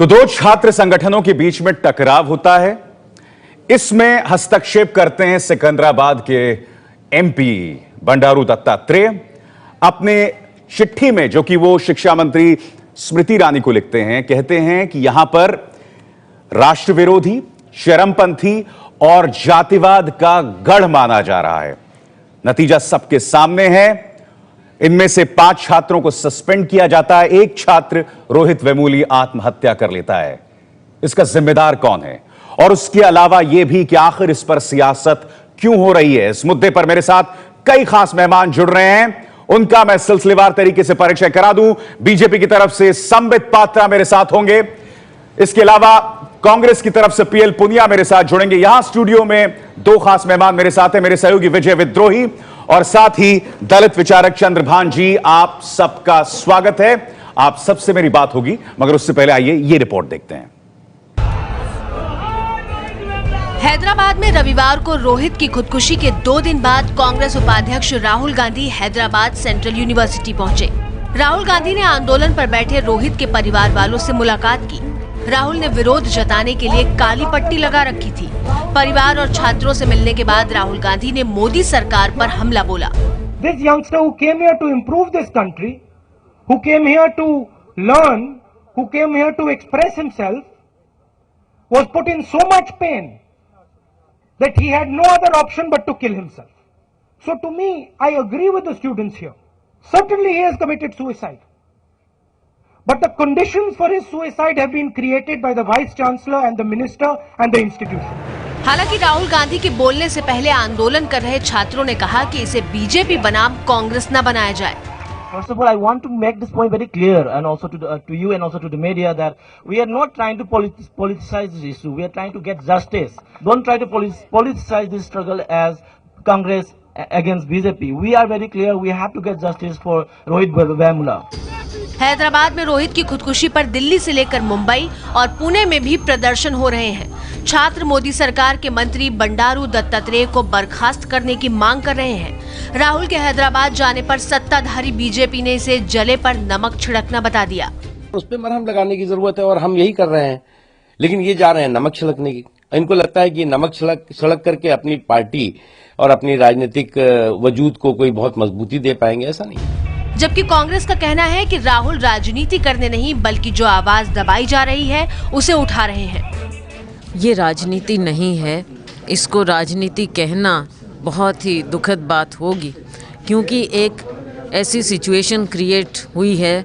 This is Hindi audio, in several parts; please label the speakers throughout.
Speaker 1: तो दो छात्र संगठनों के बीच में टकराव होता है। इसमें हस्तक्षेप करते हैं सिकंदराबाद के एमपी बंडारू दत्तात्रेय। अपने चिट्ठी में, जो कि वो शिक्षा मंत्री स्मृति ईरानी को लिखते हैं, कहते हैं कि यहां पर राष्ट्र विरोधी, चरमपंथी और जातिवाद का गढ़ माना जा रहा है। नतीजा सबके सामने है। इनमें से 5 छात्रों को सस्पेंड किया जाता है। एक छात्र रोहित वेमूली आत्महत्या कर लेता है। इसका जिम्मेदार कौन है? और उसके अलावा यह भी कि आखिर इस पर सियासत क्यों हो रही है? इस मुद्दे पर मेरे साथ कई खास मेहमान जुड़ रहे हैं। उनका मैं सिलसिलेवार तरीके से परिचय करा दूं। बीजेपी की तरफ से संबित पात्रा मेरे साथ होंगे। इसके अलावा कांग्रेस की तरफ से पीएल पुनिया मेरे साथ जुड़ेंगे। यहां स्टूडियो में 2 खास मेहमान मेरे साथ हैं, मेरे सहयोगी विजय विद्रोही और साथ ही दलित विचारक चंद्रभान जी। आप सबका स्वागत है। आप सबसे मेरी बात होगी, मगर उससे पहले आइए ये रिपोर्ट देखते हैं।
Speaker 2: हैदराबाद में रविवार को रोहित की खुदकुशी के 2 दिन बाद कांग्रेस उपाध्यक्ष राहुल गांधी हैदराबाद सेंट्रल यूनिवर्सिटी पहुंचे। राहुल गांधी ने आंदोलन पर बैठे रोहित के परिवार वालों से मुलाकात की। राहुल ने विरोध जताने के लिए काली पट्टी लगा रखी थी। परिवार और छात्रों से मिलने के बाद राहुल गांधी ने मोदी सरकार पर हमला बोला।
Speaker 3: This youngster who came here to improve this country, who came here to learn, who came here to express himself, was put in so much pain that he had no other option but to kill himself. So to me, I agree with the students here. Certainly he has committed suicide. But the conditions for his suicide have been created by the Vice Chancellor and the Minister and the institution.
Speaker 2: हालांकि राहुल गांधी के बोलने से पहले आंदोलन कर रहे छात्रों ने कहा कि इसे बीजेपी बनाम कांग्रेस न बनाया जाए।
Speaker 4: First of all, I want to make this point very clear, and also to you and also to the media, that we are not trying to politicize this issue. We are trying to get justice. Don't try to politicize this struggle as Congress against BJP. We are very clear. We have to get justice for Rohit Vemula.
Speaker 2: Hyderabad में रोहित की खुदकुशी पर दिल्ली से लेकर मुंबई और पुणे में भी प्रदर्शन हो रहे हैं। छात्र मोदी सरकार के मंत्री बंडारू दत्तात्रेय को बर्खास्त करने की मांग कर रहे हैं। राहुल के हैदराबाद जाने पर सत्ताधारी बीजेपी ने इसे जले पर नमक छिड़कना बता दिया।
Speaker 5: उस पे मरहम लगाने की जरूरत है और हम यही कर रहे हैं, लेकिन ये जा रहे हैं नमक छिड़कने की। इनको लगता है कि नमक छिड़क करके अपनी पार्टी और अपनी राजनीतिक वजूद को कोई बहुत मजबूती दे पाएंगे, ऐसा नहीं।
Speaker 2: जबकि कांग्रेस का कहना है कि राहुल राजनीति करने नहीं, बल्कि जो आवाज दबाई जा रही है उसे उठा रहे हैं।
Speaker 6: ये राजनीति नहीं है, इसको राजनीति कहना बहुत ही दुखद बात होगी, क्योंकि एक ऐसी सिचुएशन क्रिएट हुई है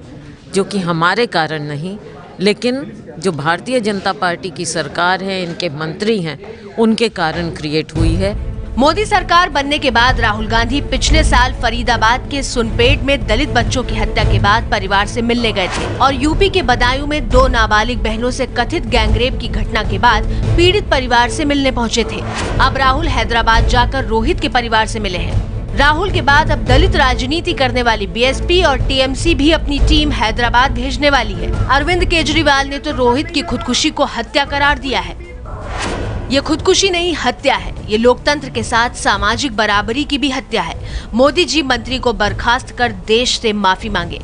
Speaker 6: जो कि हमारे कारण नहीं, लेकिन जो भारतीय जनता पार्टी की सरकार है, इनके मंत्री हैं, उनके कारण क्रिएट हुई है।
Speaker 2: मोदी सरकार बनने के बाद राहुल गांधी पिछले साल फरीदाबाद के सुनपेट में दलित बच्चों की हत्या के बाद परिवार से मिलने गए थे और यूपी के बदायूं में 2 नाबालिग बहनों से कथित गैंगरेप की घटना के बाद पीड़ित परिवार से मिलने पहुंचे थे। अब राहुल हैदराबाद जाकर रोहित के परिवार से मिले हैं। राहुल के बाद अब दलित राजनीति करने वाली बीएसपी और टीएमसी भी अपनी टीम हैदराबाद भेजने वाली है। अरविंद केजरीवाल ने तो रोहित की खुदकुशी को हत्या करार दिया है। ये खुदकुशी नहीं, हत्या है। ये लोकतंत्र के साथ सामाजिक बराबरी की भी हत्या है। मोदी जी मंत्री को बर्खास्त कर देश से माफी मांगे।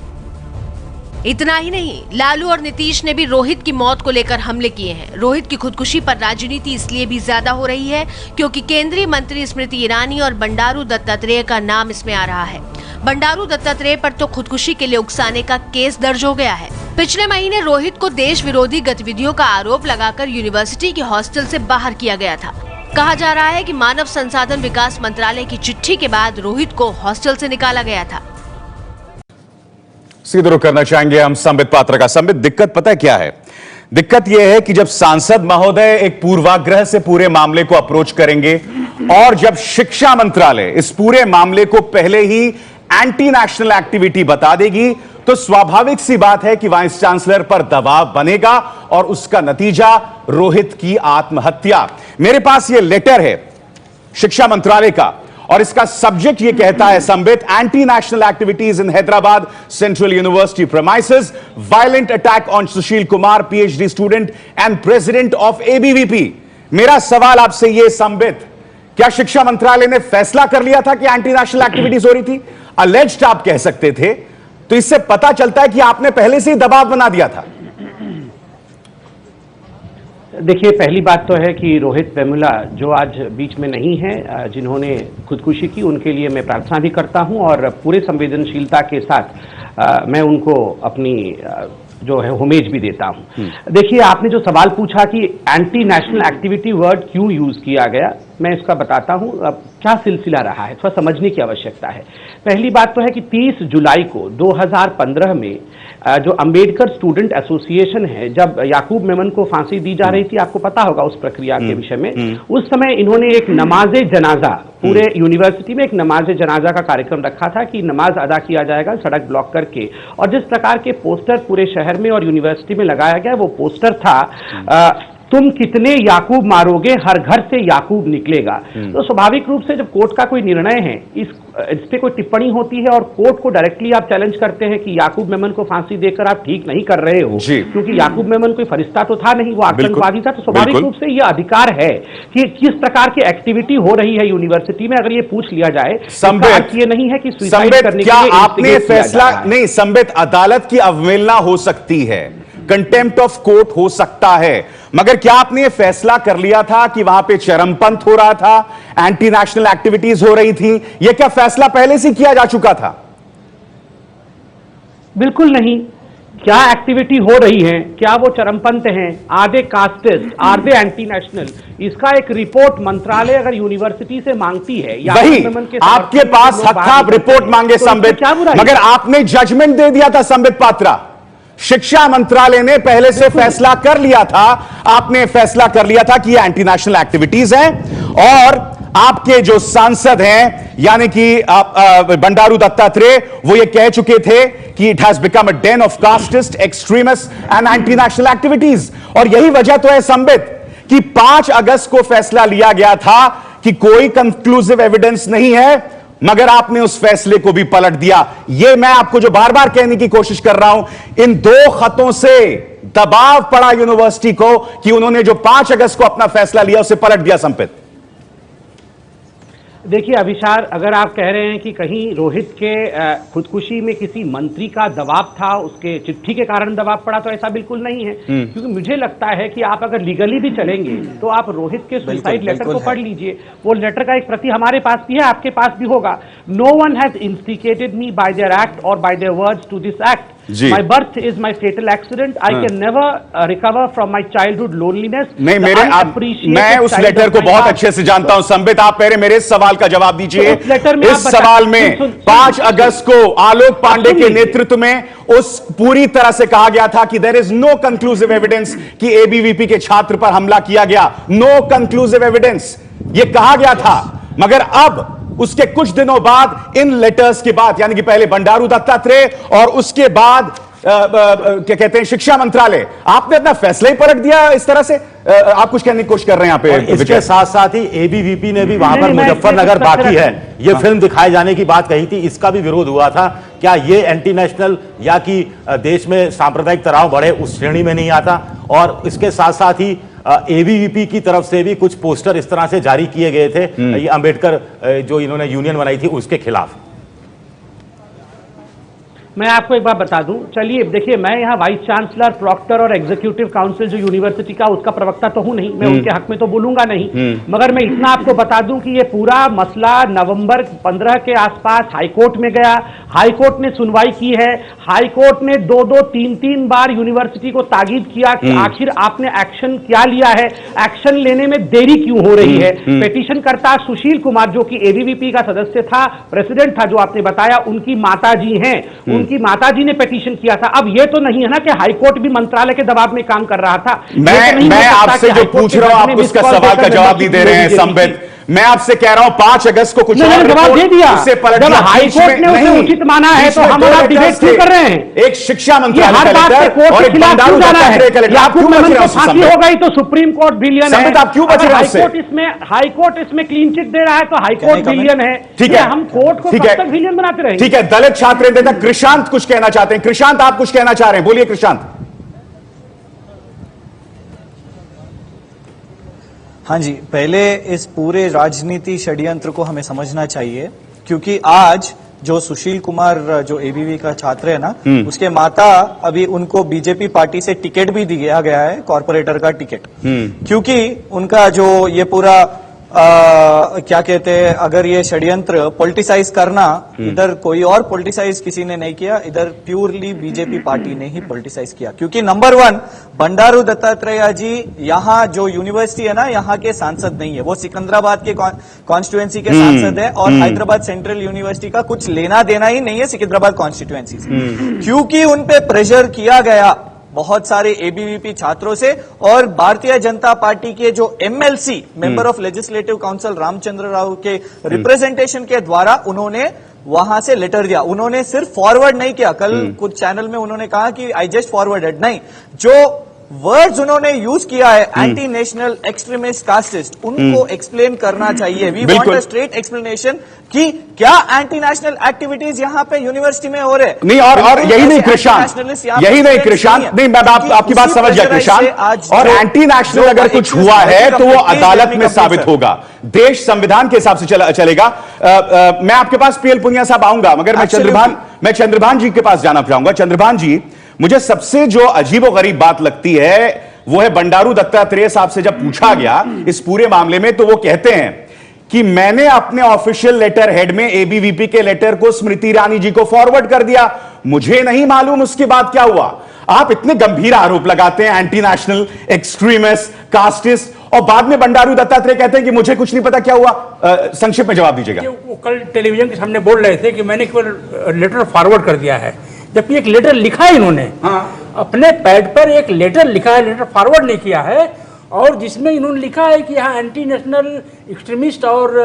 Speaker 2: इतना ही नहीं, लालू और नीतीश ने भी रोहित की मौत को लेकर हमले किए हैं। रोहित की खुदकुशी पर राजनीति इसलिए भी ज्यादा हो रही है क्योंकि केंद्रीय मंत्री स्मृति ईरानी और बंडारू दत्तात्रेय का नाम इसमें आ रहा है। बंडारू दत्तात्रेय पर तो खुदकुशी के लिए उकसाने का केस दर्ज हो गया है। पिछले महीने रोहित को देश विरोधी गतिविधियों का आरोप लगाकर यूनिवर्सिटी के हॉस्टल से बाहर किया गया था। कहा जा रहा है कि मानव संसाधन विकास मंत्रालय की चिट्ठी के बाद रोहित को हॉस्टल से निकाला गया था।
Speaker 1: सीधे रुख करना चाहेंगे हम संबित पात्रा का। संबित, दिक्कत पता है क्या है? दिक्कत यह है कि जब सांसद महोदय एक पूर्वाग्रह से पूरे मामले को अप्रोच करेंगे और जब शिक्षा मंत्रालय इस पूरे मामले को पहले ही एंटी नेशनल एक्टिविटी बता देगी, तो स्वाभाविक सी बात है कि वाइस चांसलर पर दबाव बनेगा और उसका नतीजा रोहित की आत्महत्या। मेरे पास यह लेटर है शिक्षा मंत्रालय का और इसका सब्जेक्ट ये कहता है, Sambit, anti national activities in Hyderabad central university premises, violent attack on Sushil Kumar, PhD student and president of ABVP. मेरा सवाल आपसे ये, संबित, क्या शिक्षा मंत्रालय ने फैसला कर लिया था कि एंटी नेशनल एक्टिविटीज हो रही थी? अलेज्ड आप कह सकते थे, तो इससे पता चलता है कि आपने पहले से ही दबाव बना दिया था।
Speaker 7: देखिए, पहली बात तो है कि रोहित वेमुला जो आज बीच में नहीं है, जिन्होंने खुदकुशी की, उनके लिए मैं प्रार्थना भी करता हूं और पूरे संवेदनशीलता के साथ मैं उनको अपनी जो है होमेज भी देता हूं। देखिए, आपने जो सवाल पूछा कि एंटी नेशनल एक्टिविटी वर्ड क्यों यूज किया गया, मैं इसका बताता हूं। अब क्या सिलसिला रहा है, थोड़ा समझने की आवश्यकता है। पहली बात तो है कि 30 जुलाई को 2015 में जो अंबेडकर स्टूडेंट एसोसिएशन है, जब याकूब मेमन को फांसी दी जा रही थी, आपको पता होगा उस प्रक्रिया के विषय में, उस समय इन्होंने एक नमाज जनाजा, पूरे यूनिवर्सिटी में एक नमाज जनाजा का कार्यक्रम रखा था कि नमाज अदा किया जाएगा सड़क ब्लॉक करके। और जिस प्रकार के पोस्टर पूरे शहर में और यूनिवर्सिटी में लगाया गया, वो पोस्टर था तुम कितने याकूब मारोगे, हर घर से याकूब निकलेगा। तो स्वाभाविक रूप से जब कोर्ट का कोई निर्णय है, इस पे कोई टिप्पणी होती है और कोर्ट को डायरेक्टली आप चैलेंज करते हैं कि याकूब मेमन को फांसी देकर आप ठीक नहीं कर रहे हो, क्योंकि याकूब मेमन कोई फरिश्ता तो था नहीं, वो आतंकवादी था। तो स्वाभाविक रूप से ये अधिकार है कि किस प्रकार की एक्टिविटी हो रही है यूनिवर्सिटी में, अगर ये पूछ लिया जाए। संबित, ये नहीं है कि सुसाइड करने के लिए
Speaker 1: आपने फैसला नहीं, संबित, अदालत की अवहेलना हो सकती है, कंटेम्प्ट ऑफ कोर्ट हो सकता है, मगर क्या आपने यह फैसला कर लिया था कि वहां पे चरमपंथ हो रहा था, एंटी नेशनल एक्टिविटीज हो रही थी? यह क्या फैसला पहले से किया जा चुका था?
Speaker 7: बिल्कुल नहीं। क्या एक्टिविटी हो रही है, क्या वो चरमपंथ हैं, are they casteist, are they anti national, इसका एक रिपोर्ट मंत्रालय अगर यूनिवर्सिटी से मांगती है,
Speaker 1: वही आपके पास हक था आप रिपोर्ट मांगे संबित, मगर आपने जजमेंट दे दिया था संबित पात्रा। शिक्षा मंत्रालय ने पहले से फैसला कर लिया था, आपने फैसला कर लिया था कि ये एंटी नेशनल एक्टिविटीज हैं और आपके जो सांसद हैं यानी कि बंडारू दत्तात्रेय, वो ये कह चुके थे कि it has become a Dane of casteist extremist and anti national activities. और यही वजह तो है संबित कि 5 अगस्त को फैसला लिया गया था कि कोई कंक्लूसिव एविडेंस नहीं है, मगर आपने उस फैसले को भी पलट दिया। यह मैं आपको जो बार बार कहने की कोशिश कर रहा हूं, इन 2 खतों से दबाव पड़ा यूनिवर्सिटी को कि उन्होंने जो 5 अगस्त को अपना फैसला लिया उसे पलट दिया। संपित,
Speaker 7: देखिए अभिशार, अगर आप कह रहे हैं कि कहीं रोहित के खुदकुशी में किसी मंत्री का दबाव था, उसके चिट्ठी के कारण दबाव पड़ा, तो ऐसा बिल्कुल नहीं है। क्योंकि मुझे लगता है कि आप अगर लीगली भी चलेंगे तो आप रोहित के सुसाइड लेटर को पढ़ लीजिए। वो लेटर का एक प्रति हमारे पास भी है, आपके पास भी होगा। No one has instigated me by their act और by their words to this act. My birth is my fatal accident. I can never recover from my childhood loneliness.
Speaker 1: नहीं, मैं उस लेटर को बहुत अच्छे से जानता हूं संबित। आप पहले मेरे सवाल का जवाब दीजिए। इस सवाल में 5 अगस्त को आलोक पांडे के नेतृत्व में उस पूरी तरह से कहा गया था कि there is no conclusive evidence कि एबीवीपी के छात्र पर हमला किया गया। नो कंक्लूसिव एविडेंस, यह कहा गया था। मगर अब उसके कुछ दिनों बाद, इन लेटर्स के बाद, यानी कि पहले बंडारू दत्तात्रेय और उसके बाद क्या कहते हैं शिक्षा मंत्रालय, आपने अपना फैसला ही पलट दिया इस तरह से। आप कुछ कहने की कोशिश कर रहे हैं यहाँ पे।
Speaker 8: इसके साथ साथ ही एबीवीपी ने भी वहां पर मुजफ्फरनगर बाकी है ये फिल्म दिखाए जाने की बात कही थी, इसका भी विरोध हुआ था। क्या ये एंटी नेशनल या कि देश में सांप्रदायिक तनाव बढ़े उस श्रेणी में नहीं आता? और इसके साथ साथ ही एबीवीपी की तरफ से भी कुछ पोस्टर इस तरह से जारी किए गए थे, ये अंबेडकर जो इन्होंने यूनियन बनाई थी उसके खिलाफ।
Speaker 7: मैं आपको एक बात बता दूं, चलिए देखिए, मैं यहाँ वाइस चांसलर, प्रॉक्टर और एग्जीक्यूटिव काउंसिल जो यूनिवर्सिटी का, उसका प्रवक्ता तो हूं नहीं, मैं उनके हक में तो बोलूंगा नहीं। मगर मैं इतना आपको बता दूं कि ये पूरा मसला नवंबर 15 के आसपास हाईकोर्ट में गया। हाईकोर्ट ने सुनवाई की है। हाईकोर्ट ने 2-2, 3-3 बार यूनिवर्सिटी को ताकीद किया कि आखिर आपने एक्शन क्या लिया है, एक्शन लेने में देरी क्यों हो रही है। पेटिशनकर्ता सुशील कुमार, जो कि एबीवीपी का सदस्य था, प्रेसिडेंट था, जो आपने बताया, उनकी माताजी हैं, उनकी माताजी ने पिटीशन किया था। अब ये तो नहीं है ना कि हाईकोर्ट भी मंत्रालय के दबाव में काम कर रहा था।
Speaker 1: मैं आपसे जो पूछ रहा हूं, आप उसका सवाल का जवाब नहीं दे रहे हैं संबित। मैं आपसे कह रहा हूं 5 अगस्त को कुछ और
Speaker 7: जवाब दे दिया,
Speaker 1: उससे पलट
Speaker 7: जब
Speaker 1: दिया।
Speaker 7: हाईकोर्ट ने उसे उचित माना है तो हम आप डिबेट क्यों कर रहे हैं?
Speaker 1: एक शिक्षा मंत्रालय
Speaker 7: हर बात पे कोर्ट के खिलाफ क्यों जाना है? याकूब मेमन को फांसी हो गई तो सुप्रीम कोर्ट विलियन है।
Speaker 1: आप क्यों बच रहे हैं?
Speaker 7: हाईकोर्ट इसमें क्लीन चिट दे रहा है तो हाईकोर्ट विलियन है।
Speaker 1: ठीक है,
Speaker 7: हम कोर्ट को कब तक विलियन बनाते रहेंगे?
Speaker 1: ठीक है, दलित छात्र नेता कृषांत कुछ कहना चाहते हैं। कृषांत, आप कुछ कहना चाह रहे हैं, बोलिए कृषांत।
Speaker 9: हाँ जी, पहले इस पूरे राजनीति षड्यंत्र को हमें समझना चाहिए, क्योंकि आज जो सुशील कुमार जो एबीवी का छात्र है ना, उसके माता अभी उनको बीजेपी पार्टी से टिकट भी दिया गया है, कॉर्पोरेटर का टिकट, क्योंकि उनका जो ये पूरा क्या कहते हैं, अगर ये षड्यंत्र पॉलिटिसाइज करना, इधर कोई और पॉलिटिसाइज किसी ने नहीं किया, इधर प्योरली बीजेपी पार्टी ने ही पॉलिटिसाइज किया। क्योंकि नंबर 1 बंडारू दत्तात्रेय जी यहाँ जो यूनिवर्सिटी है ना, यहाँ के सांसद नहीं है, वो सिकंदराबाद के कॉन्स्टिट्यूएंसी के सांसद है, और हैदराबाद सेंट्रल यूनिवर्सिटी का कुछ लेना देना ही नहीं है सिकंदराबाद कॉन्स्टिट्यूएंसी से, क्योंकि उन पे प्रेशर किया गया बहुत सारे एबीवीपी छात्रों से, और भारतीय जनता पार्टी के जो MLC member of legislative council Ramchandra Rao के रिप्रेजेंटेशन के द्वारा उन्होंने वहां से लेटर दिया। उन्होंने सिर्फ फॉरवर्ड नहीं किया, कल कुछ चैनल में उन्होंने कहा कि आई जस्ट फॉरवर्डेड, नहीं, जो वर्ड्स उन्होंने यूज किया है एंटी नेशनल एक्सट्रीमिस्ट कास्टिस्ट, उनको एक्सप्लेन करना चाहिए। We want a straight explanation कि क्या एंटी नेशनल एक्टिविटीज यहाँ पे यूनिवर्सिटी में हो रहे
Speaker 1: नहीं, और यही नहीं कृषांत, यही नहीं कृषांत, नहीं, मैं आपकी बात समझ गया कृषांत, और एंटी नेशनल अगर कुछ हुआ है तो वो अदालत में साबित होगा, देश संविधान के हिसाब से चलेगा। मैं आपके पास पीएल पुनिया साहब आऊंगा, मगर मैं चंद्रभान जी के पास जाना चाहूंगा। चंद्रभान जी, मुझे सबसे जो अजीबोगरीब बात लगती है वो है बंडारू दत्तात्रेय साहब से जब पूछा गया इस पूरे मामले में, तो वो कहते हैं कि मैंने अपने ऑफिशियल लेटर हेड में एबीवीपी के लेटर को स्मृति ईरानी जी को फॉरवर्ड कर दिया, मुझे नहीं मालूम उसके बाद क्या हुआ। आप इतने गंभीर आरोप लगाते हैं, एंटी नेशनल, एक्सट्रीमिस्ट, कास्टिस्ट, और बाद में बंडारू दत्तात्रेय कहते हैं कि मुझे कुछ नहीं पता क्या हुआ। संक्षिप्त में जवाब दीजिएगा।
Speaker 10: वो कल टेलीविजन के सामने बोल रहे थे कि मैंने केवल लेटर फॉरवर्ड कर दिया है, जबकि एक लेटर लिखा है इन्होंने, अपने पैड पर एक लेटर लिखा है, लेटर फॉरवर्ड नहीं किया है, और जिसमें इन्होंने लिखा है कि यहाँ एंटी नेशनल एक्सट्रीमिस्ट और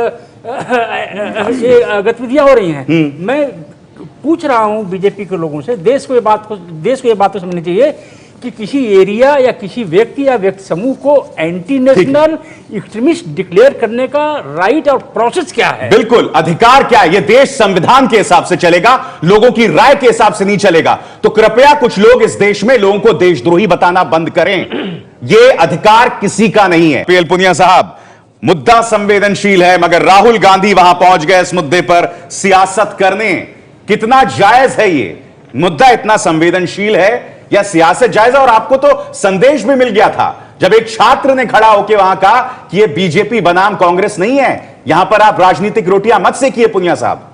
Speaker 10: ये गतिविधियां हो रही हैं। मैं पूछ रहा हूँ बीजेपी के लोगों से, देश को ये बात को समझनी चाहिए कि किसी एरिया या किसी व्यक्ति या व्यक्ति समूह को एंटी नेशनल एक्सट्रीमिस्ट डिक्लेयर करने का राइट और प्रोसेस क्या है, बिल्कुल
Speaker 1: अधिकार क्या है। यह देश संविधान के हिसाब से चलेगा, लोगों की राय के हिसाब से नहीं चलेगा। तो कृपया कुछ लोग इस देश में लोगों को देशद्रोही बताना बंद करें, यह अधिकार किसी का नहीं है। पीएल पुनिया साहब, मुद्दा संवेदनशील है, मगर राहुल गांधी वहां पहुंच गए इस मुद्दे पर सियासत करने। कितना जायज है ये मुद्दा? इतना संवेदनशील है या सियासत जायज है? और आपको तो संदेश भी मिल गया था जब एक छात्र ने खड़ा होकर वहां कहा कि ये बीजेपी बनाम कांग्रेस नहीं है, यहां पर आप राजनीतिक रोटियां मत सेकिए। पुनिया साहब,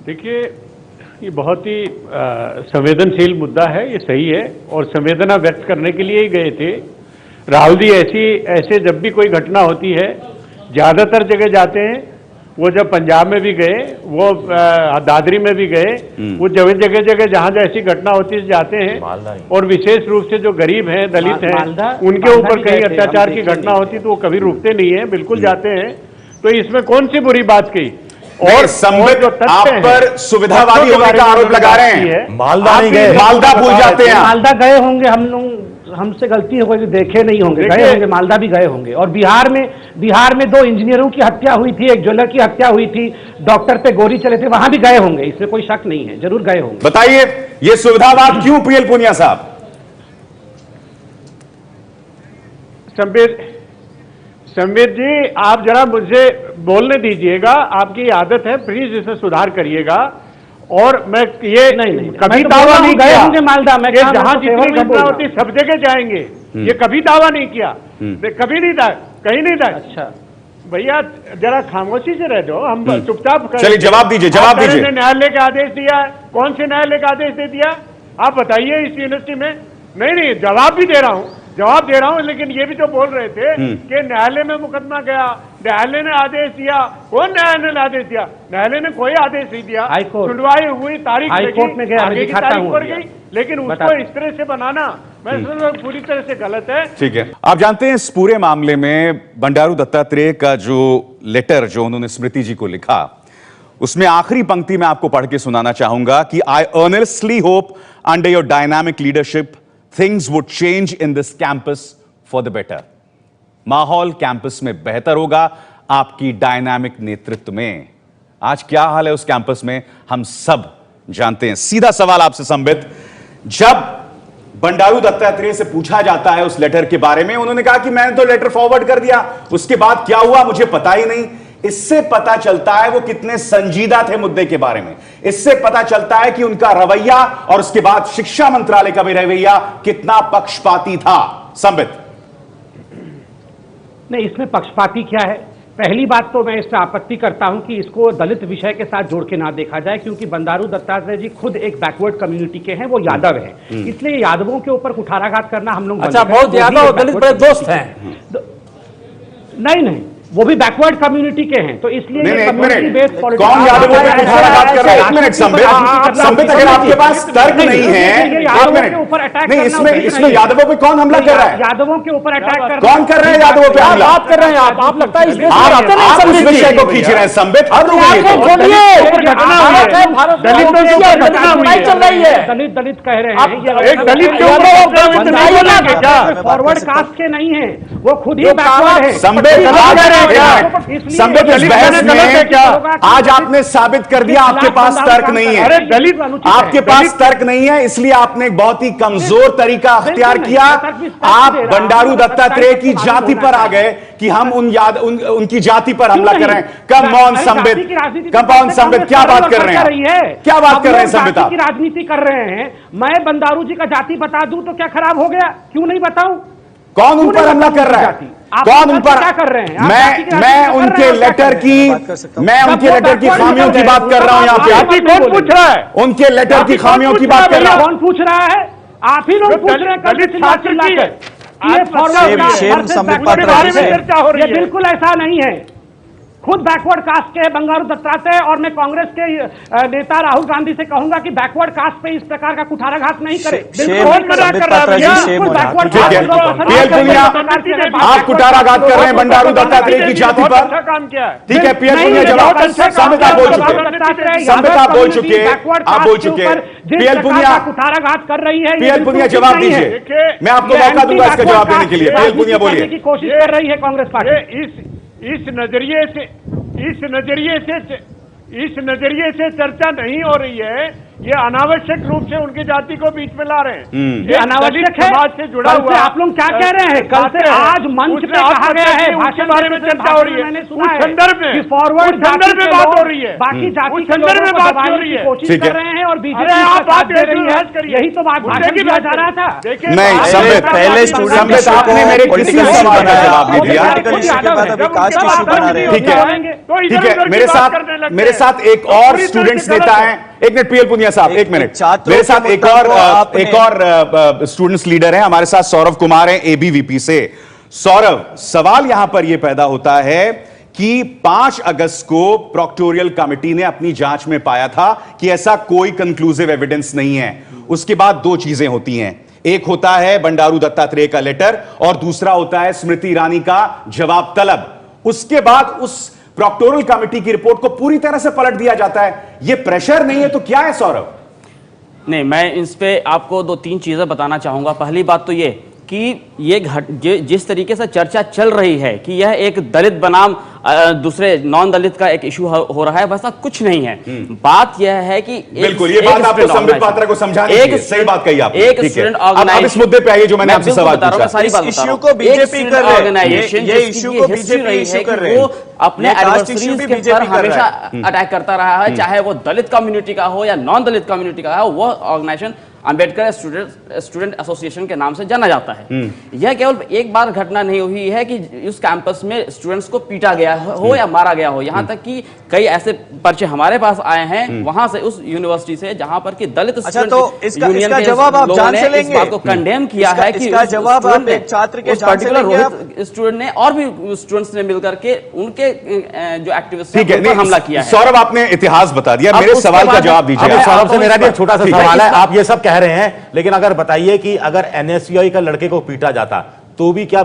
Speaker 11: देखिए, ये बहुत ही संवेदनशील मुद्दा है, ये सही है, और संवेदना व्यक्त करने के लिए ही गए थे राहुल जी। ऐसे जब भी कोई घटना होती है, ज्यादातर जगह जाते हैं, वो जब पंजाब में भी गए, वो दादरी में भी गए, वो जगह जगह जहां ऐसी घटना होती है जाते हैं, और विशेष रूप से जो गरीब हैं, दलित हैं, उनके ऊपर कहीं अत्याचार की घटना होती तो वो कभी रुकते नहीं है, बिल्कुल जाते हैं। तो इसमें कौन सी बुरी बात कही?
Speaker 1: और संबित आप पर सुविधावादी होने का आरोप लगा रहे हैं। मालदा नहीं गए, मालदा भूल जाते हैं।
Speaker 7: मालदा गए होंगे, हम लोग, हमसे गलती हो गई, देखे नहीं होंगे, गए होंगे, मालदा भी गए होंगे। और बिहार में 2 इंजीनियरों की हत्या हुई थी, एक ज्वेलर की हत्या हुई थी, डॉक्टर पे गोली चले थे, वहां भी गए होंगे, इसमें कोई शक नहीं है, जरूर गए होंगे।
Speaker 1: बताइए ये सुविधावाद क्यों पीएल पुनिया साहब?
Speaker 11: संबित जी, आप जरा मुझे बोलने दीजिएगा, आपकी आदत है, प्लीज इसमें सुधार करिएगा। और मैं ये नहीं कभी दावा नहीं किया होंगे मालदा में, जहां जितनी घटना होती सब जगह जाएंगे, ये कभी दावा नहीं किया, कभी नहीं था, कहीं नहीं था। अच्छा भैया, जरा खामोशी से रह जाओ, हम चुपचाप।
Speaker 1: चलिए जवाब दीजिए, जवाब दीजिए।
Speaker 11: न्यायालय का आदेश दिया है, कौन से न्यायालय का आदेश दे दिया आप बताइए इस यूनिवर्सिटी में? नहीं, जवाब भी दे रहा हूं, लेकिन ये भी तो बोल रहे थे कि न्यायालय में मुकदमा गया, न्यायालय ने आदेश दिया। कौन न्यायालय ने आदेश दिया? न्यायालय ने कोई आदेश नहीं दिया। सुनवाई हुई, तारीख हाईकोर्ट में गया, आगे की तारीख पर गई, लेकिन उसको इस तरह से बनाना मैं समझता पूरी तरह से गलत है।
Speaker 1: ठीक है, आप जानते हैं इस पूरे मामले में बंडारू दत्तात्रेय का जो लेटर जो उन्होंने स्मृति जी को लिखा, उसमें आखिरी पंक्ति में आपको पढ़ के सुनाना चाहूंगा कि I earnestly hope under your dynamic leadership things would change in this campus for the better. माहौल कैंपस में बेहतर होगा आपकी डायनामिक नेतृत्व में। आज क्या हाल है उस कैंपस में हम सब जानते हैं। सीधा सवाल आपसे संबित, बंडारू दत्तात्रेय से पूछा जाता है उस लेटर के बारे में, उन्होंने कहा कि मैंने तो लेटर फॉरवर्ड कर दिया, उसके बाद क्या हुआ मुझे पता ही नहीं। इससे पता चलता है वो कितने संजीदा थे मुद्दे के बारे में, इससे पता चलता है कि उनका रवैया और उसके बाद शिक्षा मंत्रालय का भी रवैया कितना पक्षपाती था। संबित,
Speaker 7: नहीं, इसमें पक्षपाती क्या है? पहली बात तो मैं इस पर आपत्ति करता हूं कि इसको दलित विषय के साथ जोड़ के ना देखा जाए, क्योंकि बंडारू दत्तात्रेय जी खुद एक बैकवर्ड कम्युनिटी के हैं, वो यादव हैं, इसलिए यादवों के ऊपर कुठाराघात करना हम लोग
Speaker 10: अच्छा, बहुत यादव दलित बड़े दोस्त हैं।
Speaker 7: नहीं, वो भी बैकवर्ड कम्युनिटी के हैं, तो इसलिए ये कम्युनिटी बेस्ड पॉलिटिक्स।
Speaker 1: कौन यादवों पे कुठाराघात कर रहा है? एक मिनट संबित, अगर आपके पास तर्क नहीं है, एक मिनट, नहीं, इसमें यादवों पे कौन हमला कर रहा है?
Speaker 7: यादवों के ऊपर अटैक कर
Speaker 1: कौन कर रहे हैं यादवों पे हमला?
Speaker 10: बात कर रहे हैं आप लगता है
Speaker 1: आप उस विषय को खींच रहे हैं संबित, हद हो गई है।
Speaker 7: दलित कह रहे हैं, फॉरवर्ड कास्ट के नहीं है, वो खुद ही बैकवर्ड है।
Speaker 1: संबित, संबित, इस बहस में आज आपने साबित कर दिया आपके पास तर्क नहीं है, आपके पास तर्क नहीं है, इसलिए आपने एक बहुत ही कमजोर तरीका अख्तियार किया। आप बंडारू दत्तात्रेय की जाति पर आ गए कि हम उनकी जाति पर हमला कर रहे हैं। Come on Sambit, come on Sambit, क्या बात कर रहे हैं? क्या बात कर रहे हैं संबित? आप
Speaker 7: राजनीति कर रहे हैं। मैं बंडारू जी का जाति बता दूं तो क्या खराब हो गया? क्यों नहीं बताऊं?
Speaker 1: कौन उन पर हमला कर रहा है? कौन उन पर?
Speaker 7: क्या कर रहे हैं?
Speaker 1: मैं उनके लेटर की खामियों की बात कर रहा हूं यहाँ पे।
Speaker 11: कौन पूछ रहा है?
Speaker 1: उनके लेटर की खामियों की बात कर रहा हूं।
Speaker 7: कौन पूछ रहा है? आप ही लोग पूछ रहे हैं।
Speaker 11: दलित छात्र की है,
Speaker 7: ये बिल्कुल ऐसा नहीं है। खुद बैकवर्ड कास्ट के बंडारू दत्तात्रेय, और मैं कांग्रेस के नेता राहुल गांधी से कहूंगा कि बैकवर्ड कास्ट पे इस प्रकार का कुठाराघात नहीं करे।
Speaker 1: आप कुठाराघात कर रहे हैं बंडारू दत्तात्रेय की जाति पर। ठीक है, पीएल पुनिया जवाब, संबित आप बोल चुके, संबित आप बोल चुके, आप बोल चुके। पीएल पुनिया
Speaker 7: कुठाराघात कर रही है,
Speaker 1: पीएल पुनिया जवाब दीजिए, मैं आपको मौका दूंगा इसका जवाब देने के लिए। पीएल पुनिया बोलिए।
Speaker 7: की कोशिश कर रही है कांग्रेस पार्टी।
Speaker 11: इस नजरिए से चर्चा नहीं हो रही है। ये अनावश्यक रूप से उनकी जाति को बीच में ला रहे हैं।
Speaker 7: ये अनावश्यक है,
Speaker 11: समाज से जुड़ा हुआ।
Speaker 7: आप लोग क्या कह रहे हैं? कल से आज मंच पे कहा गया है,
Speaker 11: उसके बारे में चर्चा हो रही है।
Speaker 7: मैंने
Speaker 11: उस
Speaker 7: सुना है
Speaker 11: संदर्भ में
Speaker 7: फॉरवर्ड
Speaker 11: संदर्भ में बात हो रही है,
Speaker 7: बाकी जाति के
Speaker 11: संदर्भ में बात हो रही
Speaker 7: की
Speaker 11: है,
Speaker 7: कोशिश कर रहे हैं और बीजेपी
Speaker 11: आप बात दे रही है।
Speaker 7: यही तो बात किया जा रहा था।
Speaker 1: नहीं संबित,
Speaker 9: पहले स्टूडेंट
Speaker 1: आपने मेरे किसी सवाल का जवाब नहीं दिया। ठीक है, मेरे साथ एक और स्टूडेंट्स नेता है। एक मिनट पीएल पुनिया साहब, एक मिनट। मेरे साथ एक और स्टूडेंट्स लीडर हैं, हमारे साथ सौरभ कुमार हैं एबीवीपी से। सौरभ, सवाल यहां पर यह पैदा होता है कि 5 अगस्त को प्रोक्टोरियल कमेटी ने अपनी जांच में पाया था कि ऐसा कोई कंक्लूसिव एविडेंस नहीं है। उसके बाद 2 चीजें होती हैं, एक होता है बंडारू दत्तात्रेय का लेटर और दूसरा होता है स्मृति ईरानी का जवाब तलब। उसके बाद उस प्रोक्टोरियल कमेटी की रिपोर्ट को पूरी तरह से पलट दिया जाता है। यह प्रेशर नहीं है तो क्या है सौरभ?
Speaker 12: नहीं, मैं इस पे आपको 2-3 चीजें बताना चाहूंगा। पहली बात तो ये कि ये जिस तरीके से चर्चा चल रही है कि यह एक दलित बनाम दूसरे नॉन दलित का एक इशू हो रहा है, वैसा कुछ नहीं है। बात यह है कि
Speaker 1: बिल्कुल ये बात आपको संबित पात्रा को समझाने की सही बात कही आपने।
Speaker 12: एक स्टूडेंट ऑर्गेनाइजेशन,
Speaker 1: अब इस मुद्दे पे आइए जो मैंने आपसे सवाल पूछा।
Speaker 12: सारी बात
Speaker 9: इश्यू को बीजेपी कर रही है, ये इश्यू को
Speaker 12: हिस्ट्री रही है कि
Speaker 9: रही है।
Speaker 12: वो अपने एडवर्सरीज के पर हमेशा अटैक करता रहा है, चाहे वो दलित कम्युनिटी का हो या नॉन दलित कम्युनिटी का हो। वो ऑर्गेनाइजेशन अंबेडकर स्टूडेंट एसोसिएशन के नाम से जाना जाता है। यह केवल एक बार घटना नहीं हुई है कि उस कैंपस में स्टूडेंट्स को पीटा गया हो या मारा गया हो। यहां तक कि कई ऐसे पर्चे हमारे पास आए हैं वहां से, उस यूनिवर्सिटी से, जहां पर कि दलित
Speaker 9: इसका जवाब आप जान से लेंगे।
Speaker 12: इस बात को कंडेम किया है कि
Speaker 9: इसका जवाब आप एक छात्र के जान से लेंगे।
Speaker 12: रोहित स्टूडेंट ने और भी स्टूडेंट्स ने मिलकर के उनके जो एक्टिविस्ट
Speaker 1: पर
Speaker 12: हमला किया है।
Speaker 1: सौरभ, आपने इतिहास बता दिया, मेरे सवाल का जवाब दीजिए।
Speaker 8: सौरभ से मेरा भी छोटा सा सवाल है। आप ये सब कह रहे हैं, लेकिन अगर बताइए कि अगर एनएसयूआई का लड़के को पीटा जाता तो भी क्या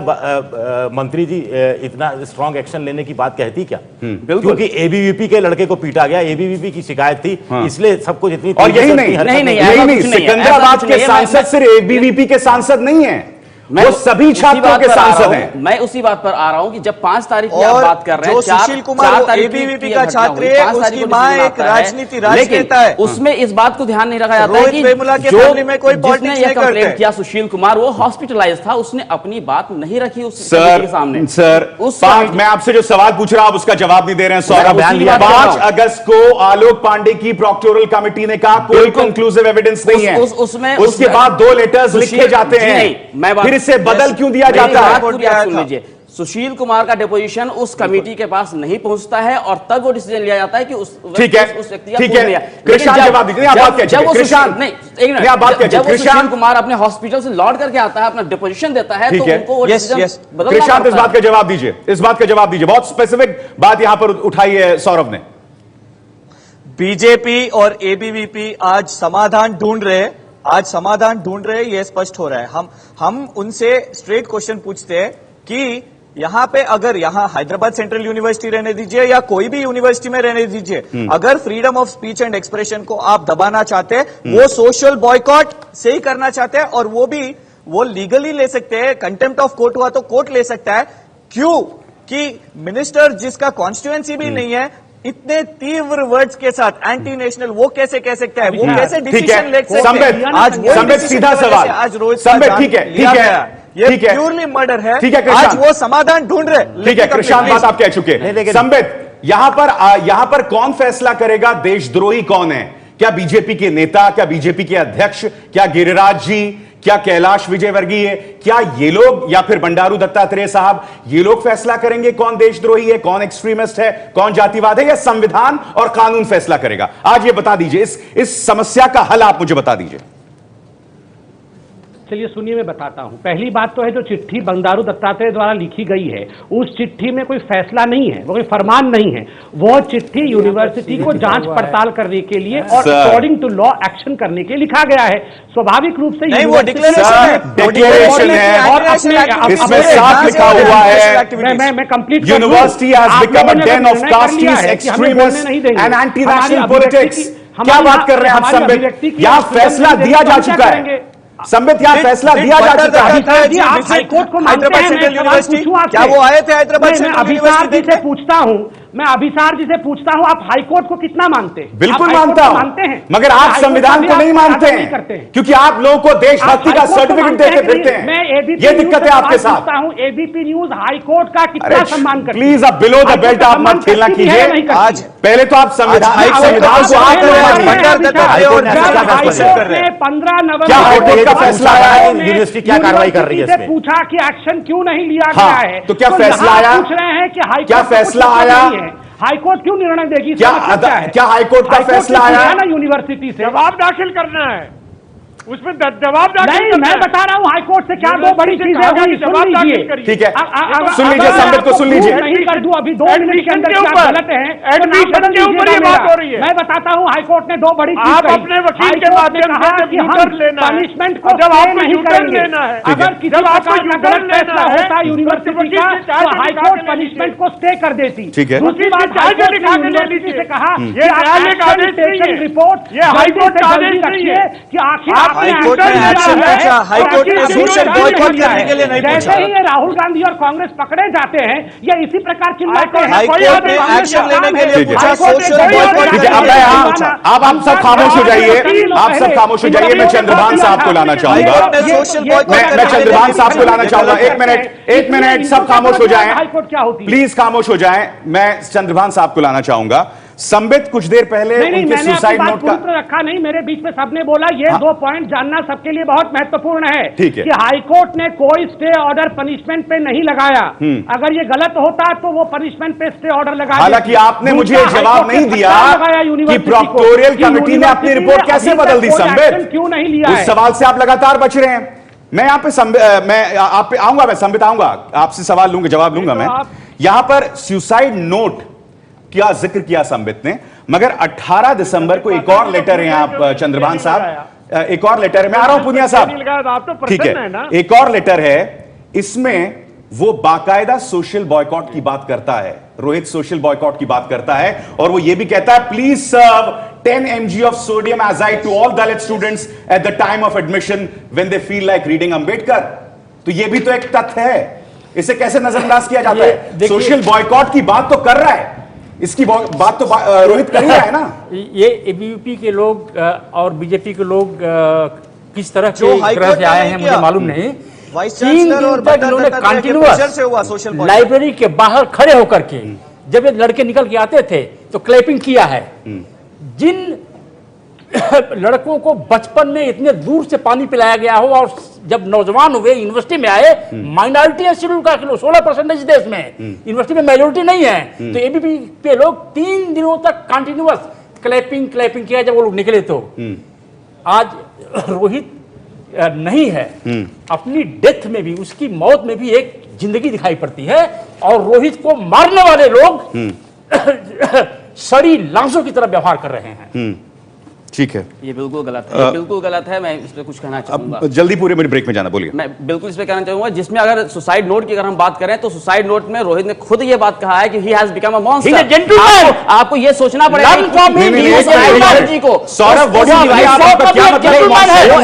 Speaker 8: मंत्री जी इतना स्ट्रांग एक्शन लेने की बात कहती क्या? क्योंकि एबीवीपी के लड़के को पीटा गया, एबीवीपी की शिकायत थी, इसलिए सब कुछ इतनी
Speaker 1: और यही नहीं सिकंदराबाद के सांसद सिर्फ एबीवीपी के सांसद नहीं है, वो सभी छात्रों के सांसद हैं।
Speaker 12: मैं उसी बात पर आ रहा हूं कि जब 5 तारीख की आप बात कर रहे हैं,
Speaker 9: जो सुशील कुमार वो एबीवीपी का छात्र है, उसकी मां एक राजनीति राजनेता है।
Speaker 12: उसमें इस बात को ध्यान नहीं रखा जाता है कि जिसने यह कंप्लेंट किया सुशील कुमार, वो हॉस्पिटलाइज था, उसने अपनी बात नहीं रखी उस के सामने।
Speaker 1: सर मैं आपसे जो सवाल पूछ रहा हूं आप उसका जवाब नहीं दे रहे हैं। सौरभ, 5 अगस्त को आलोक पांडे की प्रोक्टोरल कमिटी ने कहा कोई कंक्लूसिव एविडेंस नहीं है, उसके बाद 2 लेटर्स लिखे जाते हैं, फिर इसे बदल क्यों दिया जाता है?
Speaker 12: सुन लीजिए, सुशील कुमार का डिपोजिशन उस कमेटी के पास नहीं पहुंचता है और तब वो डिसीजन लिया जाता है कि उस
Speaker 1: ठीक है, ठीक है, कृष्ण जवाब दीजिए। आप बात कीजिए, कृष्ण नहीं, एक मिनट, आप बात कीजिए।
Speaker 12: सुशील कुमार अपने हॉस्पिटल से लौट करके आता है, अपना डिपोजिशन देता है, तो उनको वो डिसीजन बदलना पड़ता है।
Speaker 1: कृष्ण इस बात का जवाब दीजिए, इस बात का जवाब दीजिए। बहुत स्पेसिफिक बात यहां पर उठाई है सौरभ ने।
Speaker 9: बीजेपी और एबीवीपी आज समाधान ढूंढ रहे हैं, आज समाधान ढूंढ रहे हैं, यह स्पष्ट हो रहा है। हम उनसे स्ट्रेट क्वेश्चन पूछते हैं कि यहां पे अगर यहां हैदराबाद सेंट्रल यूनिवर्सिटी रहने दीजिए या कोई भी यूनिवर्सिटी में रहने दीजिए, अगर freedom of speech and expression को आप दबाना चाहते हैं, वो सोशल बॉयकॉट से ही करना चाहते हैं, और वो लीगली ले सकते हैं, कंटेम्प्ट ऑफ कोर्ट हुआ तो कोर्ट ले सकता है। क्यों कि मिनिस्टर जिसका कॉन्स्टिट्यूएंसी भी नहीं है, इतने तीव्र वर्ड्स के साथ एंटी नेशनल वो कैसे कह सकता है, वो कैसे डिसीजन ले सकते हैं? आज
Speaker 1: संबित सीधा सवाल,
Speaker 9: आज रोहित
Speaker 1: संबित ठीक है, ठीक है,
Speaker 9: ये प्योरली मर्डर है,
Speaker 1: ठीक है,
Speaker 9: आज वो समाधान ढूंढ रहे।
Speaker 1: ठीक है कृष्ण, बात आप कह चुके हैं। संबित, यहां पर कौन फैसला करेगा देशद्रोही कौन है? क्या बीजेपी के नेता, क्या बीजेपी के अध्यक्ष, क्या गिरिराज जी, क्या कैलाश विजयवर्गीय, क्या ये लोग या फिर बंडारू दत्तात्रेय साहब, ये लोग फैसला करेंगे कौन देशद्रोही है, कौन एक्सट्रीमिस्ट है, कौन जातिवाद है, या संविधान और कानून फैसला करेगा? आज ये बता दीजिए, इस समस्या का हल आप मुझे बता दीजिए।
Speaker 7: चलिए सुनिए, मैं बताता हूं। पहली बात तो है जो चिट्ठी बंडारू दत्तात्रेय द्वारा लिखी गई है, उस चिट्ठी में कोई फैसला नहीं है, वो कोई फरमान नहीं है। वो चिट्ठी यूनिवर्सिटी को जांच पड़ताल करने के लिए और अकॉर्डिंग टू लॉ एक्शन करने के लिए लिखा गया है। स्वाभाविक रूप से
Speaker 1: नहीं, वो डिक्लेरेशन है और इसमें साफ लिखा हुआ है,
Speaker 7: मैं complete
Speaker 1: university has become a den of casteist extremists and anti-national politics। क्या बात कर रहे हैं आप संबित? यहां फैसला दिया जा चुका है, संबित, यहां फैसला दिया जा चुका है।
Speaker 7: आप हाईकोर्ट को मानते हैं?
Speaker 9: क्या वो आए थे हैदराबाद से?
Speaker 7: अभिसार जी से पूछता हूं, मैं अभिसार जी से पूछता हूं, आप हाईकोर्ट को कितना मानते हैं?
Speaker 1: बिल्कुल मानता हूं,
Speaker 7: मानते हैं,
Speaker 1: मगर आप संविधान को नहीं मानते हैं, क्योंकि आप लोगों को देशभक्ति का सर्टिफिकेट देते फिरते हैं।
Speaker 7: मैं एबीपी
Speaker 1: ये दिक्कत है आपके साथ।
Speaker 7: एबीपी न्यूज हाईकोर्ट का कितना सम्मान करती है?
Speaker 1: प्लीज, अब बिलो द बेल्ट आप मत खेलना कीजिए। आज पहले तो आप संविधान को आप
Speaker 7: 15 नवंबर
Speaker 1: क्या हाईकोर्ट का फैसला आया है?
Speaker 8: यूनिवर्सिटी क्या कार्रवाई कर रही है?
Speaker 7: पूछा कि एक्शन क्यों नहीं लिया गया है,
Speaker 1: तो क्या फैसला आया?
Speaker 7: पूछ रहे हैं कि हाईकोर्ट
Speaker 1: क्या फैसला आया?
Speaker 7: हाईकोर्ट क्यों निर्णय देगी?
Speaker 1: क्या हाईकोर्ट का फैसला आया
Speaker 7: ना यूनिवर्सिटी से?
Speaker 11: जवाब दाखिल करना है, उसमें जवाब
Speaker 7: नहीं, मैं बता रहा हूँ हाईकोर्ट से क्या 2 बड़ी चीजें हुई, सुन लीजिए।
Speaker 1: ठीक है, सुन लीजिए संबित को, सुन लीजिए।
Speaker 7: नहीं कर दूं अभी 2 मिनट के अंदर क्या गलत है,
Speaker 11: एडमिशन के ऊपर ये बात हो रही है।
Speaker 7: मैं बताता हूँ हाईकोर्ट ने 2 बड़ी चीज
Speaker 11: आप अपने वकील के माध्यम से
Speaker 7: कि हम पनिशमेंट को
Speaker 11: जब आपको
Speaker 7: नहीं करेंगे। अगर किसी प्रकार का गलत फैसला होता यूनिवर्सिटी का तो हाईकोर्ट पनिशमेंट को स्टे कर देती। दूसरी बात, यूनिवर्सिटी से कहा रिपोर्ट ये हाईकोर्ट का आदेश नहीं है कि आखिर
Speaker 9: हाईकोर्ट ने एक्शन पूछा, हाईकोर्ट ने सोशल बॉयकॉट करने के लिए नहीं पूछा।
Speaker 7: जैसे ही ये राहुल गांधी और कांग्रेस पकड़े जाते हैं, ये इसी प्रकार चिल्लाते हैं।
Speaker 9: हाईकोर्ट ने एक्शन लेने के लिए पूछा, सोशल बॉयकॉट।
Speaker 1: आप सब खामोश हो जाइए, आप सब खामोश हो जाइए। मैं चंद्रभान साहब को लाना चाहूंगा, मैं चंद्रभान साहब को लाना चाहूंगा। एक मिनट, सब खामोश हो जाएं,
Speaker 7: हाईकोर्ट क्या होती है?
Speaker 1: प्लीज खामोश हो जाएं। मैं चंद्रभान साहब को लाना चाहूंगा। संबित, कुछ देर पहले उनके सुसाइड नोट का
Speaker 7: रखा नहीं, मेरे बीच में सबने बोला ये 2 पॉइंट जानना सबके लिए बहुत महत्वपूर्ण है।
Speaker 1: ठीक है
Speaker 7: कि हाईकोर्ट ने कोई स्टे ऑर्डर पनिशमेंट पे नहीं लगाया। अगर ये गलत होता तो वो पनिशमेंट पे स्टे ऑर्डर लगा।
Speaker 1: हालांकि आपने मुझे जवाब नहीं दिया कि प्रोक्टोरियल कमिटी ने अपनी रिपोर्ट कैसे बदल दी। संबित,
Speaker 7: क्यों नहीं लिया?
Speaker 1: उस सवाल से आप लगातार बच रहे हैं। मैं यहाँ पे मैं आप पे आऊंगा, मैं संबित आऊंगा, आपसे सवाल लूंगा, जवाब लूंगा। मैं यहां पर सुसाइड नोट क्या जिक्र किया संबित ने, मगर 18 दिसंबर को एक और लेटर है यहाँ चंद्रभान साहब, एक और लेटर है। मैं आ रहा हूं पुनिया साहब, ठीक है, एक और लेटर है, इसमें वो बाकायदा सोशल बॉयकॉट की बात करता है। रोहित सोशल बॉयकॉट की बात करता है और वो ये भी कहता है please serve 10 mg of sodium azide to all Dalit students at the time of admission when they feel like reading Ambedkar। तो ये भी तो एक तथ्य है, इसे कैसे नजरअंदाज किया जाता है?
Speaker 10: देखिए-
Speaker 1: सोशल बॉयकॉट की बात तो कर रहा है, इसकी बात तो रोहित कर ही रहा है ना।
Speaker 10: ये एबीवीपी के लोग और बीजेपी के लोग किस तरह
Speaker 9: जो
Speaker 10: के
Speaker 9: हाईकोर्ट
Speaker 10: ग्रह से
Speaker 9: ने
Speaker 10: आए
Speaker 9: नहीं
Speaker 10: हैं
Speaker 9: किया।
Speaker 10: मुझे मालूम नहीं।
Speaker 9: वाइस
Speaker 10: 3
Speaker 9: चांसलर
Speaker 10: दिन
Speaker 9: और
Speaker 10: तक इन्होंने
Speaker 9: प्रेशर से हुआ
Speaker 10: कंटिन्यूअस
Speaker 9: सोशल बॉयकॉट।
Speaker 10: लाइब्रेरी के बाहर खड़े होकर के जब ये लड़के निकल के आते थे तो क्लैपिंग किया है। जिन लड़कों को बचपन में इतने दूर से पानी पिलाया गया हो और जब नौजवान हुए यूनिवर्सिटी में आए, माइनॉरिटी है शेड्यूल का 16% देश में, यूनिवर्सिटी में मेजोरिटी नहीं है, तो एबीपी के लोग 3 दिनों तक कंटिन्यूअस क्लैपिंग किया जब वो लोग निकले। तो आज रोहित नहीं है, अपनी डेथ में भी, उसकी मौत में भी एक जिंदगी दिखाई पड़ती है और रोहित को मारने वाले लोग सड़ी लाशों की तरह व्यवहार कर रहे हैं।
Speaker 1: ठीक है,
Speaker 12: ये बिल्कुल गलत है, ये बिल्कुल गलत है। मैं इस पे कुछ कहना चाहूंगा।
Speaker 1: अब जल्दी पूरे मिनट ब्रेक में जाना, बोलिए।
Speaker 12: मैं बिल्कुल इस पे कहना चाहूंगा, जिसमें अगर सुसाइड नोट की अगर हम बात करें तो सुसाइड नोट में रोहित ने खुद ये बात कहा है कि he has become a monster. आपको ये सोचना पड़ेगा को
Speaker 1: सौरभ, आपका क्या मतलब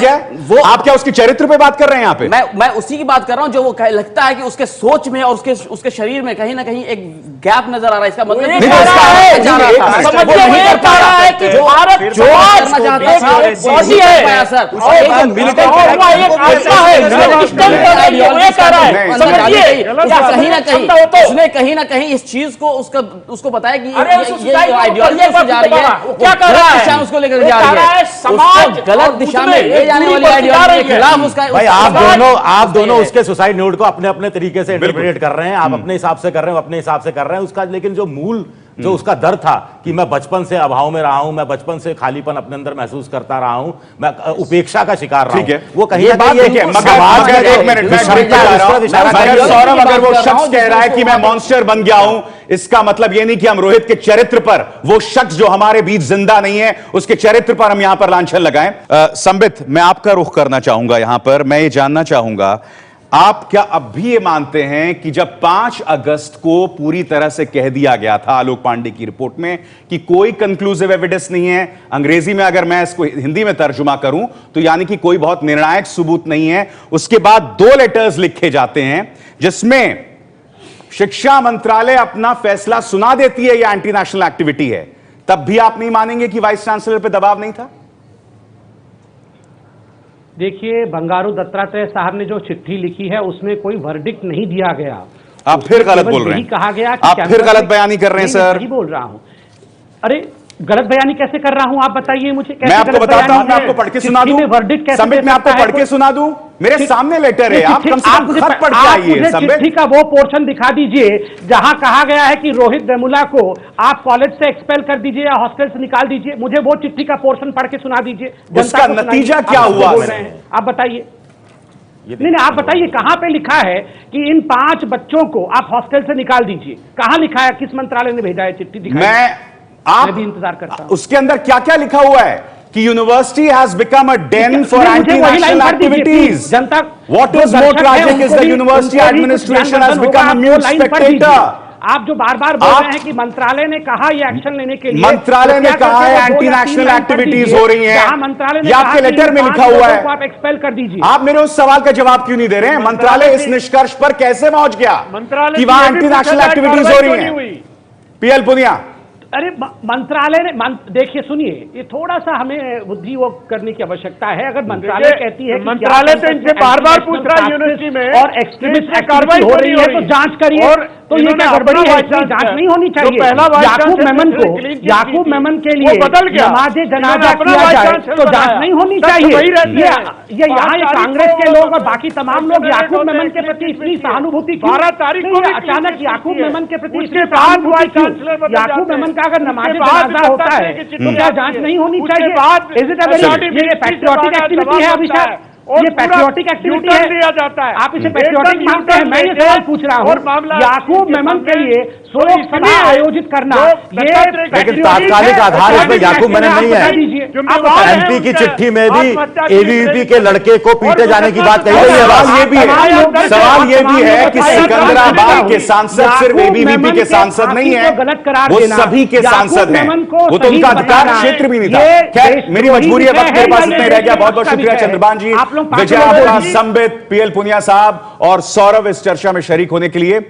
Speaker 1: है? वो आप क्या उसके चरित्र पे बात कर रहे हैं यहाँ पे?
Speaker 12: मैं उसी की बात कर रहा हूं जो वो लगता है कि उसके सोच में और उसके शरीर में कहीं ना कहीं एक गैप नजर आ रहा है। इसका मतलब कहीं ना कहीं इस चीज को उसको बताया कि ये आइडियोलॉजी जा रही है, क्या कर रहा है, उसको लेकर जा रही है, समाज गलत दिशा में ले जाने वाली आइडियोलॉजी के खिलाफ उसका।
Speaker 8: भाई आप दोनों उसके सुसाइड नोट को अपने अपने तरीके से इंटरप्रेट कर रहे हैं, आप अपने हिसाब से कर रहे हैं, अपने हिसाब से कर रहे हैं उसका, लेकिन जो मूल जो उसका दर्द था कि मैं बचपन से अभाव में रहा हूं, मैं बचपन से खालीपन अपने अंदर महसूस करता रहा हूं, मैं उपेक्षा का शिकार रहा हूं,
Speaker 1: ठीक है,
Speaker 8: वो कहीं ना
Speaker 1: बात
Speaker 8: कहीं
Speaker 1: है। मगर एक मिनट, मैं सौरभ, अगर वो शख्स कह रहा है कि मैं मॉन्स्टर बन गया हूं, इसका मतलब ये नहीं कि हम रोहित के चरित्र पर, वो शख्स जो हमारे बीच जिंदा नहीं है, उसके चरित्र पर हम यहां पर लांछन लगाएं। संबित, मैं आपका रुख करना चाहूंगा यहां पर। मैं ये जानना चाहूंगा, आप क्या अब भी ये मानते हैं कि जब 5 अगस्त को पूरी तरह से कह दिया गया था आलोक पांडे की रिपोर्ट में कि कोई कंक्लूसिव एविडेंस नहीं है, अंग्रेजी में अगर मैं इसको हिंदी में तर्जुमा करूं तो यानी कि कोई बहुत निर्णायक सबूत नहीं है, उसके बाद 2 लेटर्स लिखे जाते हैं जिसमें शिक्षा मंत्रालय अपना फैसला सुना देती है यह एंटी नेशनल एक्टिविटी है, तब भी आप नहीं मानेंगे कि वाइस चांसलर पे दबाव नहीं था?
Speaker 7: देखिए, बंगारू दत्तात्रेय साहब ने जो चिट्ठी लिखी है उसमें कोई वर्डिक्ट नहीं दिया गया।
Speaker 1: आप फिर गलत बोल रहे हैं,
Speaker 7: कहा गया कि
Speaker 1: आप फिर गलत बयानी कर रहे हैं सर।
Speaker 7: नहीं बोल रहा हूं। अरे गलत बयानी कैसे कर रहा हूं, आप बताइए मुझे।
Speaker 1: मैं आपको बताता हूं, मैं आपको पढ़ के सुना दूं। संबित, मैं आपको पढ़ के सुना दूं, मेरे सामने लेटर है, आप कम से कम खत पढ़ के आइए।
Speaker 7: चिट्ठी का वो पोर्शन दिखा दीजिए जहां कहा गया है कि रोहित वेमुला को आप कॉलेज से एक्सपेल कर दीजिए या हॉस्टल से निकाल दीजिए। मुझे वो चिट्ठी का पोर्शन पढ़ के सुना दीजिए।
Speaker 1: उसका नतीजा क्या हुआ?
Speaker 7: आप बताइए। नहीं, आप बताइए कहां पे लिखा है कि इन 5 बच्चों को आप हॉस्टल से निकाल दीजिए? कहां लिखा है, किस मंत्रालय ने भेजा है चिट्ठी? दिखाइए। मैं भी इंतजार करता हूं।
Speaker 1: उसके अंदर क्या क्या लिखा हुआ है कि university has become a den for anti national activities.
Speaker 7: जनता,
Speaker 1: what is more tragic is the university administration has become a mute spectator.
Speaker 7: आप जो बार बार बोल रहे हैं कि मंत्रालय ने कहा ये एक्शन लेने के लिए,
Speaker 1: मंत्रालय ने कहा है एंटी नेशनल एक्टिविटीज हो रही हैं,
Speaker 7: मंत्रालय ने
Speaker 1: आपके लेटर में लिखा हुआ है,
Speaker 7: आप एक्सपेल कर दीजिए।
Speaker 1: आप मेरे उस सवाल का जवाब क्यों नहीं दे रहे हैं? मंत्रालय इस निष्कर्ष पर कैसे पहुंच गया कि वहां एंटी नेशनल एक्टिविटीज हो रही हैं? पीएल पुनिया,
Speaker 7: अरे मंत्रालय ने देखिए, सुनिए, ये थोड़ा सा हमें बुद्धि वो करने की आवश्यकता है। अगर मंत्रालय कहती है
Speaker 11: मंत्रालय तो इनसे बार बार पूछ रहा है यूनिवर्सिटी में
Speaker 7: और एक्सट्रीमिस्ट कार्रवाई हो रही है तो जांच करिए। तो ये क्या गड़बड़ी है? जांच नहीं होनी चाहिए। याकूब मेमन के लिए नमाज जनाजा किया जाए तो जांच नहीं होनी चाहिए। ये यहाँ कांग्रेस के लोग और बाकी तमाम लोग याकूब मेमन के प्रति इतनी सहानुभूति क्यों? 12 तारीख को अचानक याकूब मेमन के प्रति इतनी सहानुभूति क्यों? याकूब मेमन का अगर नमाज जनाजा होता है तो क्या जांच नहीं होनी चाहिए? Is it a very patriotic activity है? अभी सर ये पैट्रियोटिक एक्टिविटी है, आप इसे पैट्रियोटिक मानते हैं? मैं ये सवाल पूछ रहा हूँ। याकूब मेमन के लिए शोक सभा आयोजित करना, ये
Speaker 8: लेकिन तात्कालिक आधार इस पर याकूब मेनन नहीं है। एमपी की चिट्ठी में भी एबीवीपी के लड़के को पीटे जाने की बात कही गई है।
Speaker 1: सवाल ये भी है कि सिकंदराबाद के सांसद सिर्फ एबीवीपी के सांसद नहीं है, वो सभी के सांसद हैं, वो तो उनका अधिकार क्षेत्र भी नहीं था। खैर, मेरी मजबूरी है, वक्त मेरे पास इतना ही रह गया। बहुत बहुत शुक्रिया चंद्रभान जी, विजय आपका, संबित, पीएल पुनिया साहब और सौरभ इस चर्चा में शरीक होने के लिए।